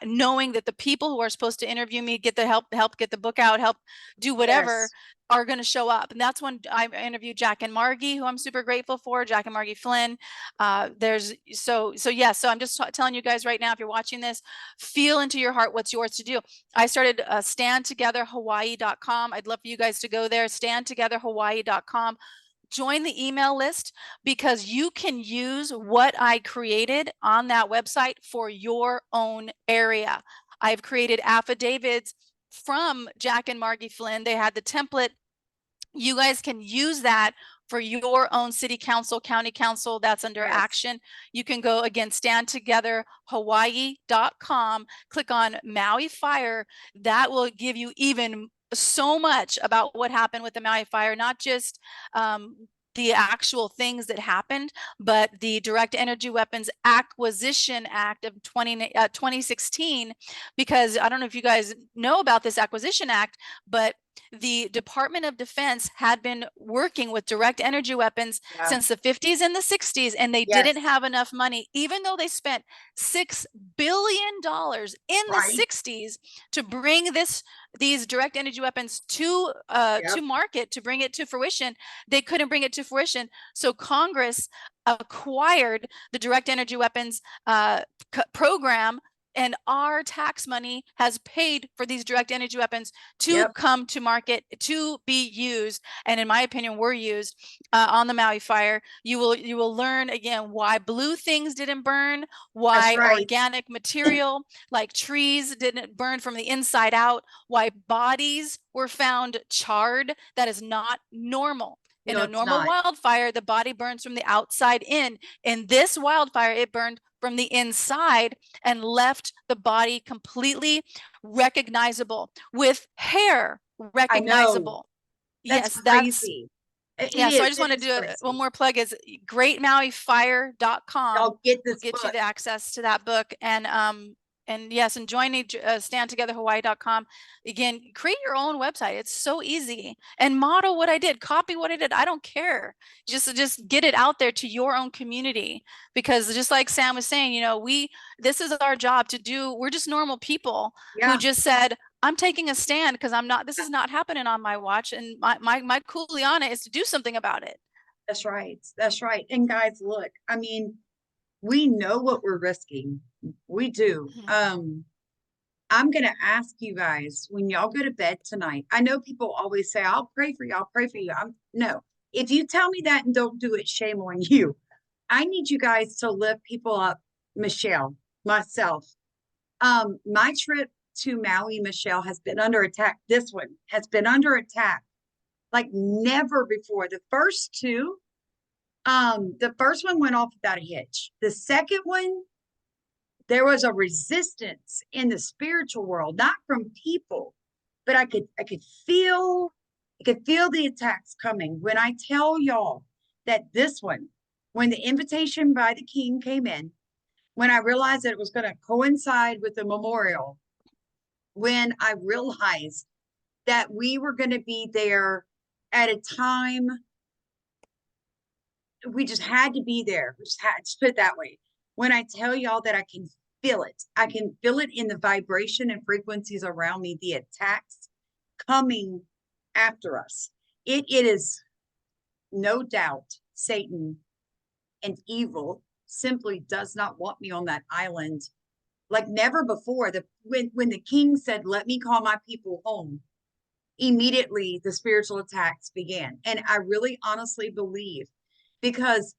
knowing that the people who are supposed to interview me, get the help get the book out, help do whatever, Yes. are going to show up. And that's when I interviewed Jack and Margie, who I'm super grateful for, Jack and Margie Flynn. There's yes. So I'm just telling you guys right now, if you're watching this, feel into your heart what's yours to do. I started standtogetherhawaii.com. I'd love for you guys to go there, standtogetherhawaii.com. Join the email list, because you can use what I created on that website for your own area. I've created affidavits from Jack and Margie Flynn. They had the template. You guys can use that for your own city council, county council. That's under Yes. action. You can go again, standtogetherhawaii.com, click on Maui Fire. That will give you even so much about what happened with the Maui Fire, not just the actual things that happened, but the Direct Energy Weapons Acquisition Act of 2016. Because I don't know if you guys know about this Acquisition Act, but the Department of Defense had been working with direct energy weapons Yeah. since the 50s and the 60s, and they Yes. didn't have enough money, even though they spent $6 billion in the Right. 60s to bring these direct energy weapons to Yep. market, to bring it to fruition. They couldn't bring it to fruition. So Congress acquired the direct energy weapons program, and our tax money has paid for these direct energy weapons to Yep. come to market, to be used. And in my opinion, were used on the Maui Fire. You will learn again why blue things didn't burn, That's why right. organic material like trees didn't burn from the inside out, why bodies were found charred. That is not normal. In No, a it's normal not. wildfire, the body burns from the outside in. In this wildfire, it burned from the inside and left the body completely recognizable, with hair I know. recognizable. That's Yes, that's crazy. It yeah. So I is. just It want to is do one crazy. more plug, is greatmauifire.com Y'all get will this get you book. the access to that book. And yes, and join standtogetherhawaii.com. Again, create your own website. It's so easy, and model what I did, copy what I did. I don't care. Just get it out there to your own community, because just like Sam was saying, this is our job to do. We're just normal people who Yeah. just said, I'm taking a stand because this is not happening on my watch. And my kuleana is to do something about it. That's right. That's right. And guys, look, I mean, we know what we're risking. We do. Mhm. I'm going to ask you guys when y'all go to bed tonight. I know people always say, I'll pray for you. I'll pray for you. I'm no, if you tell me that and don't do it, shame on you. I need you guys to lift people up. Michelle, myself. My trip to Maui, Michelle, has been under attack. This one has been under attack like never before. The first one went off without a hitch. The second one, there was a resistance in the spiritual world, not from people, but I could feel the attacks coming. When I tell y'all that this one, when the invitation by the king came in, when I realized that it was going to coincide with the memorial, when I realized that we were going to be there at a time, we just had to be there. We just had to put it that way. When I tell y'all that I can feel it in the vibration and frequencies around me, the attacks coming after us. It is no doubt Satan and evil simply does not want me on that island like never before. When the king said, "Let me call my people home," immediately the spiritual attacks began. And I really honestly believe, because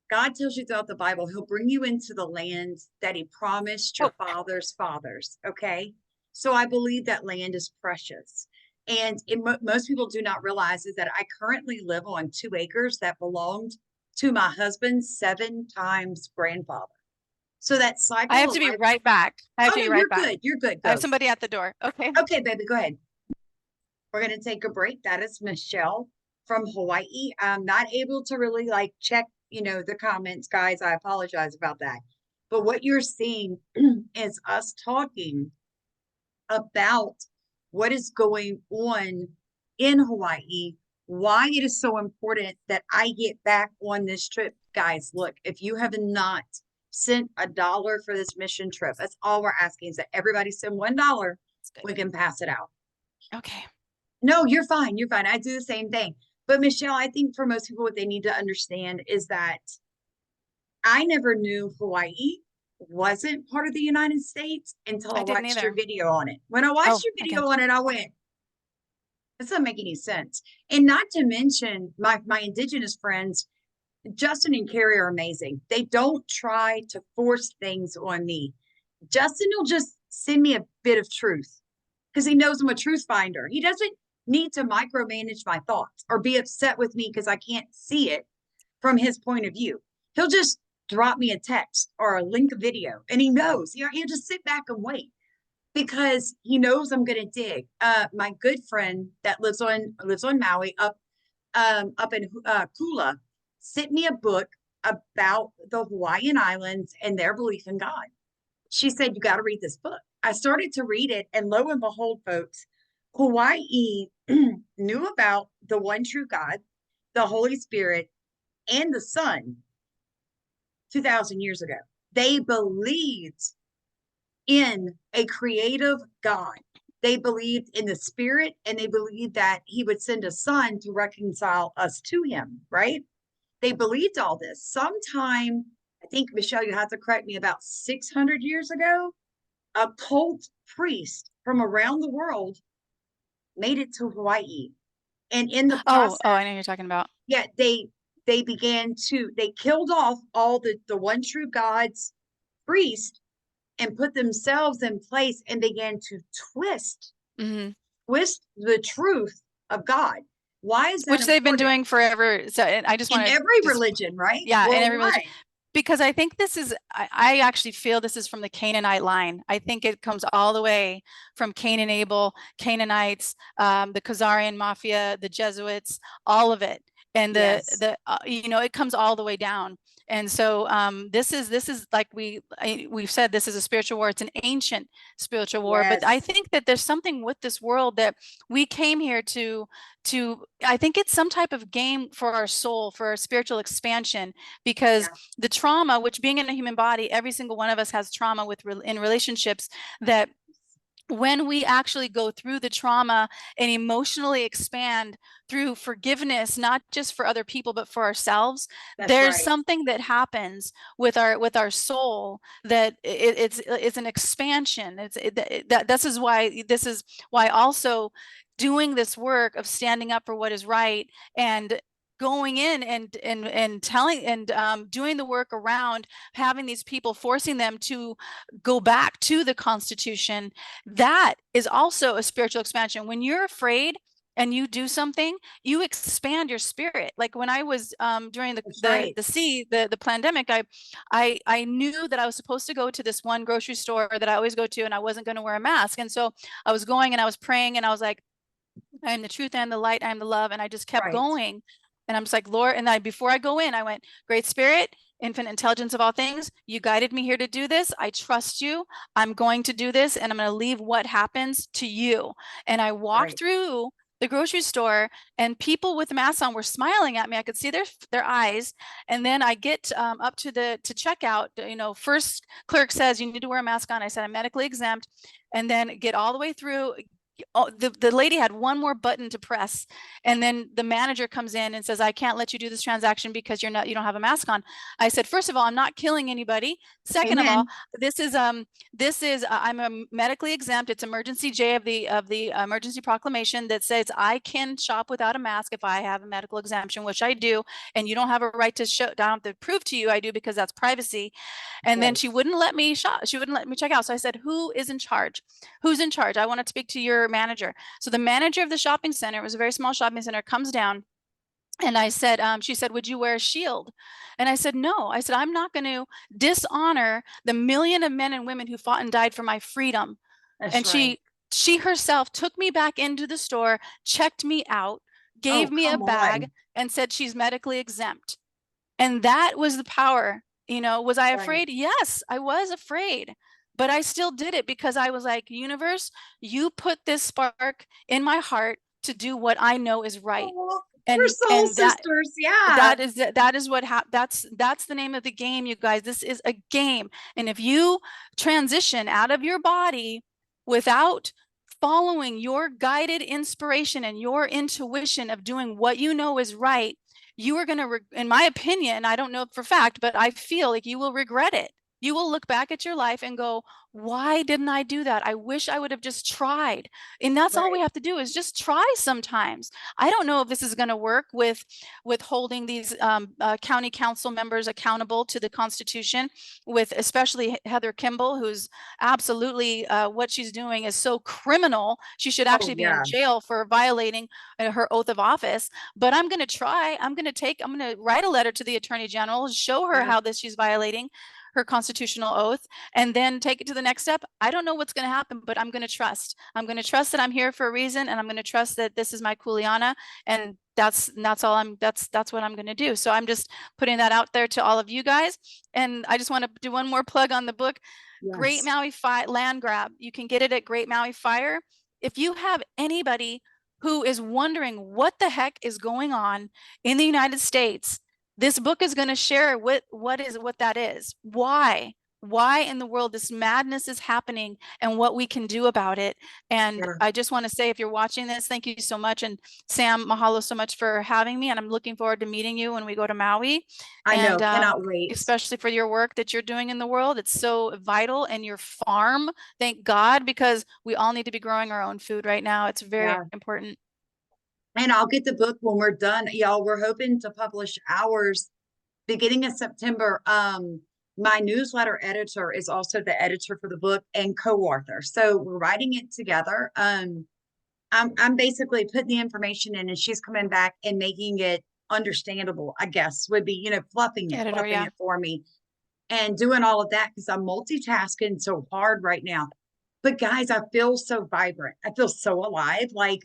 God tells you throughout the Bible, he'll bring you into the land that he promised your Oh, fathers' fathers. Okay. So I believe that land is precious. And most people do not realize is that I currently live on 2 acres that belonged to my husband's 7 times grandfather. So that I cycle have of to be life. right back. I have Oh to no, be right you're back. good. You're good. I have Go. somebody at the door. Okay. Okay, baby, go ahead. We're going to take a break. That is Michelle from Hawaii. I'm not able to really like check, the comments, guys. I apologize about that. But what you're seeing is us talking about what is going on in Hawaii, why it is so important that I get back on this trip. Guys, look, if you have not sent $1 for this mission trip, that's all we're asking is that everybody send $1. That's good. We can pass it out. Okay. No, you're fine. You're fine. I do the same thing. But Michelle, I think for most people, what they need to understand is that I never knew Hawaii wasn't part of the United States until I I didn't watched your either. video on it. When I watched Oh, your okay. video on it, I went, this doesn't make any sense. And not to mention my indigenous friends, Justin and Carrie are amazing. They don't try to force things on me. Justin will just send me a bit of truth because he knows I'm a truth finder. He doesn't need to micromanage my thoughts or be upset with me because I can't see it from his point of view. He'll just drop me a text or a link of video and he knows. He'll just sit back and wait because he knows I'm going to dig. My good friend that lives on Maui up in Kula sent me a book about the Hawaiian Islands and their belief in God. She said, "You got to read this book." I started to read it, and lo and behold, folks, Hawaii knew about the one true God, the Holy Spirit, and the Son 2,000 years ago. They believed in a creative God. They believed in the Spirit, and they believed that He would send a Son to reconcile us to Him, right? They believed all this. Sometime, I think, Michelle, you have to correct me, about 600 years ago, a cult priest from around the world made it to Hawaii. And in the Oh, process, I know who you're talking about. yeah, they killed off all the one true God's priest and put themselves in place and began to twist Hmm. twist the truth of God. Why is that Which they've been important? doing forever. So and I just In want to every just, religion, right? yeah, in every religion. Worldwide. Because I think this is, I actually feel this is from the Canaanite line. I think it comes all the way from Cain and Abel, Canaanites, the Khazarian mafia, the Jesuits, all of it. And Yes. it comes all the way down. And so this is like we've said, this is a spiritual war. It's an ancient spiritual war. But I Yes. think that there's something with this world that we came here I think it's some type of game for our soul, for our spiritual expansion, because Yeah. the trauma, which being in a human body, every single one of us has trauma in relationships that when we actually go through the trauma and emotionally expand through forgiveness, not just for other people but for ourselves, That's there's right. something that happens with our soul that it's an expansion. That this is why also doing this work of standing up for what is right and going in and telling and doing the work around having these people, forcing them to go back to the Constitution, that is also a spiritual expansion. When you're afraid and you do something, you expand your spirit. Like when I was during That's right. the pandemic, I knew that I was supposed to go to this one grocery store that I always go to, and I wasn't going to wear a mask. And so I was going and I was praying, and I was like, I am the truth, I am the light, I am the love. And I just kept Right. going. And I'm just like, Lord, and I, before I go in, I went, Great Spirit, infinite intelligence of all things, you guided me here to do this. I trust you. I'm going to do this, and I'm going to leave what happens to you. And I walked Right. through the grocery store, and people with masks on were smiling at me. I could see their eyes. And then I get up to the to checkout. You know, first clerk says you need to wear a mask on. I said I'm medically exempt, and then get all the way through. Oh, the lady had one more button to press, and then the manager comes in and says, I can't let you do this transaction because you don't have a mask on. I said, first of all, I'm not killing anybody. Second of all, Amen. this is I'm a medically exempt. It's emergency J of the emergency proclamation that says I can shop without a mask if I have a medical exemption, which I do, and you don't have a right to show. I don't have to prove to you I do because that's privacy. And then Right. she wouldn't let me shop. She wouldn't let me check out. So I said, who is in charge? Who's in charge? I want to speak to your manager. So the manager of the shopping center, it was a very small shopping center, comes down, and I said, she said, would you wear a shield? And I said, no. I said, I'm not going to dishonor the million of men and women who fought and died for my freedom. That's And right. she herself took me back into the store, checked me out, Oh, gave me a come bag, on. and said she's medically exempt. And that was the power. You know, was I Right. afraid? Yes, I was afraid. But I still did it because I was like, universe, you put this spark in my heart to do what I know is right. Oh, we're soul And sisters. Yeah. that is what that's the name of the game, you guys. This is a game. And if you transition out of your body without following your guided inspiration and your intuition of doing what you know is right, you are going to, in my opinion, I don't know for fact, but I feel like you will regret it. You will look back at your life and go, why didn't I do that? I wish I would have just tried. And that's all we Right. have to do is just try sometimes. I don't know if this is going to work with holding these county council members accountable to the Constitution, with especially Heather Kimball, who's absolutely what she's doing is so criminal. She should Oh, actually be in yeah. jail for violating her oath of office. But I'm going to try. I'm going to write a letter to the Attorney General, show her Yeah. how this she's violating her constitutional oath, and then take it to the next step. I don't know what's going to happen, but I'm going to trust. I'm going to trust that I'm here for a reason, and I'm going to trust that this is my Kuleana, and that's all that's what I'm going to do. So I'm just putting that out there to all of you guys. And I just want to do one more plug on the book, Great Yes. Maui Land Grab. You can get it at Great Maui Fire. If you have anybody who is wondering what the heck is going on in the United States, this book is going to share what that is, why in the world this madness is happening, and what we can do about it. And Yeah. I just want to say, if you're watching this, thank you so much. And Sam, mahalo so much for having me. And I'm looking forward to meeting you when we go to Maui. I know. And Cannot wait. especially for your work that you're doing in the world. It's so vital. And your farm, thank God, because we all need to be growing our own food right now. It's very Yeah. important. And I'll get the book when we're done. Y'all, we're hoping to publish ours beginning of September. My newsletter editor is also the editor for the book and co-author. So we're writing it together. I'm basically putting the information in and she's coming back and making it understandable, I guess, would be, Editor, fluffing yeah. it for me and doing all of that because I'm multitasking so hard right now. But guys, I feel so vibrant. I feel so alive. Like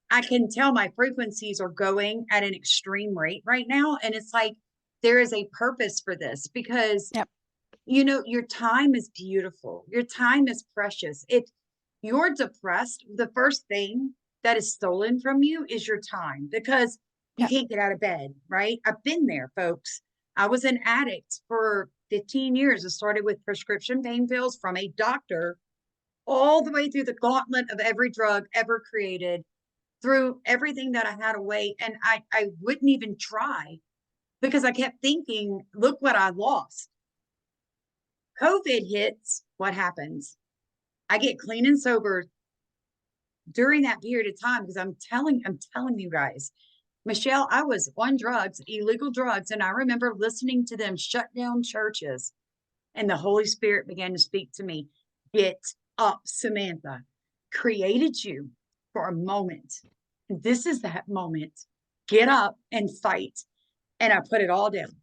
I can tell my frequencies are going at an extreme rate right now. And it's like there is a purpose for this because, Yep. your time is beautiful. Your time is precious. If you're depressed, the first thing that is stolen from you is your time because you Yep. can't get out of bed, right? I've been there, folks. I was an addict for 15 years. It started with prescription pain pills from a doctor all the way through the gauntlet of every drug ever created, through everything that I had away. And I wouldn't even try because I kept thinking, look what I lost. COVID hits, what happens? I get clean and sober during that period of time because I'm telling you guys, Michelle, I was on drugs, illegal drugs, and I remember listening to them shut down churches, and the Holy Spirit began to speak to me. Get up, Samantha. Created you for a moment. This is that moment. Get up and fight. And I put it all down.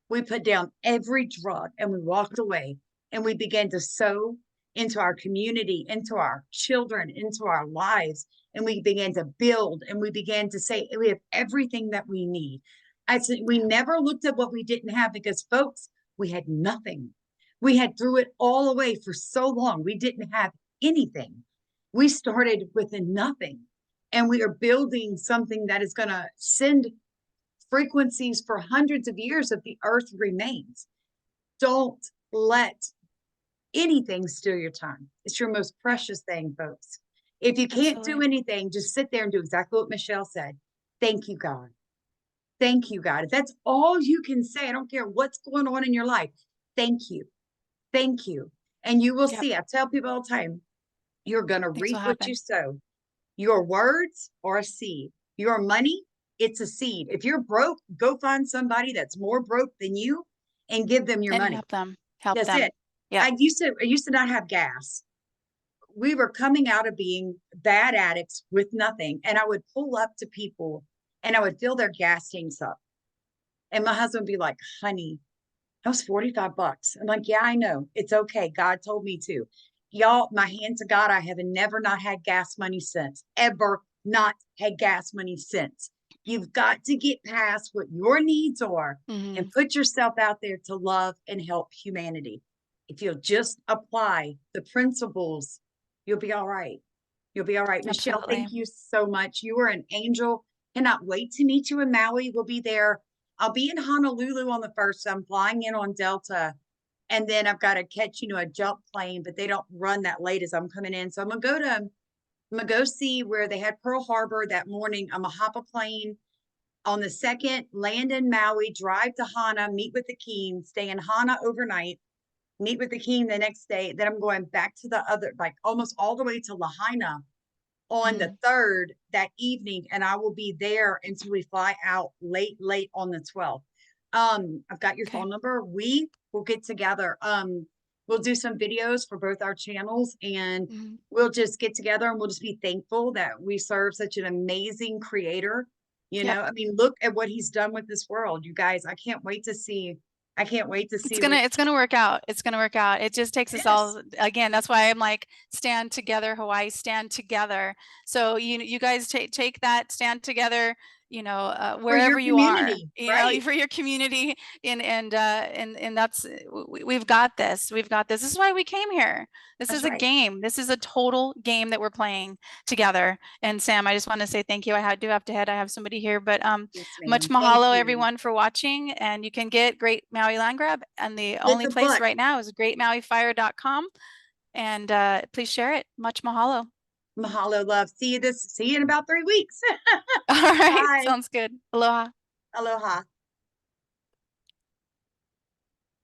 We put down every drug and we walked away and we began to sow into our community, into our children, into our lives. And we began to build and we began to say, we have everything that we need. I said, we never looked at what we didn't have because, folks, we had nothing. We had threw it all away for so long. We didn't have anything. We started with nothing. And we are building something that is going to send frequencies for hundreds of years if the earth remains. Don't let anything steal your time. It's your most precious thing, folks. If you can't do Absolutely. anything, just sit there and do exactly what Michelle said. Thank you, God. Thank you, God. If that's all you can say, I don't care what's going on in your life. Thank you. Thank you. And you will Yep. see, I tell people all the time, you're going to Things will reap what you happen. sow. Your words are a seed. Your money, it's a seed. If you're broke, go find somebody that's more broke than you and give them your And money. help them. Help That's them. it. Yep. I used to not have gas. We were coming out of being bad addicts with nothing. And I would pull up to people and I would fill their gas tanks up. And my husband would be like, honey, that was 45 bucks. I'm like, yeah, I know. It's okay. God told me to. Y'all, my hand to God, I have never not had gas money since, ever not had gas money since. You've got to get past what your needs are Hmm. and put yourself out there to love and help humanity. If you'll just apply the principles, you'll be all right. You'll be all right. Michelle, Absolutely. thank you so much. You are an angel. Cannot wait to meet you in Maui. We'll be there. I'll be in Honolulu on the 1st. I'm flying in on Delta. And then I've got to catch, a jump plane, but they don't run that late as I'm coming in. So I'm gonna go see where they had Pearl Harbor that morning. I'm gonna hop a plane on the 2nd, land in Maui, drive to Hana, meet with the King, stay in Hana overnight, meet with the King the next day. Then I'm going back to the other, like almost all the way to Lahaina on the Hmm. 3rd that evening, and I will be there until we fly out late on the 12th. I've got your Okay. phone number. We will get together. We'll do some videos for both our channels and Hmm. we'll just get together and we'll just be thankful that we serve such an amazing creator. Yep. I mean, look at what he's done with this world, you guys. I can't wait to see what It's gonna work out. It's gonna work out. It just takes it us is. all again. That's why I'm like, stand together, Hawaii, stand together. So you guys take that, stand together, For your wherever you are, community, right? for your community, and that's we've got this. We've got this. This is why we came here. This That's is a right. game. This is a total game that we're playing together. And Sam, I just want to say thank you. Do have to head. I have somebody here, but Yes, much ma'am. Thank mahalo, you. everyone, for watching. And you can get Great Maui Land Grab. And the Get only the place book. right now is greatmauifire.com. And please share it. Much mahalo. Mahalo, love. See you in about 3 weeks. All right. Bye. Sounds good. Aloha. Aloha.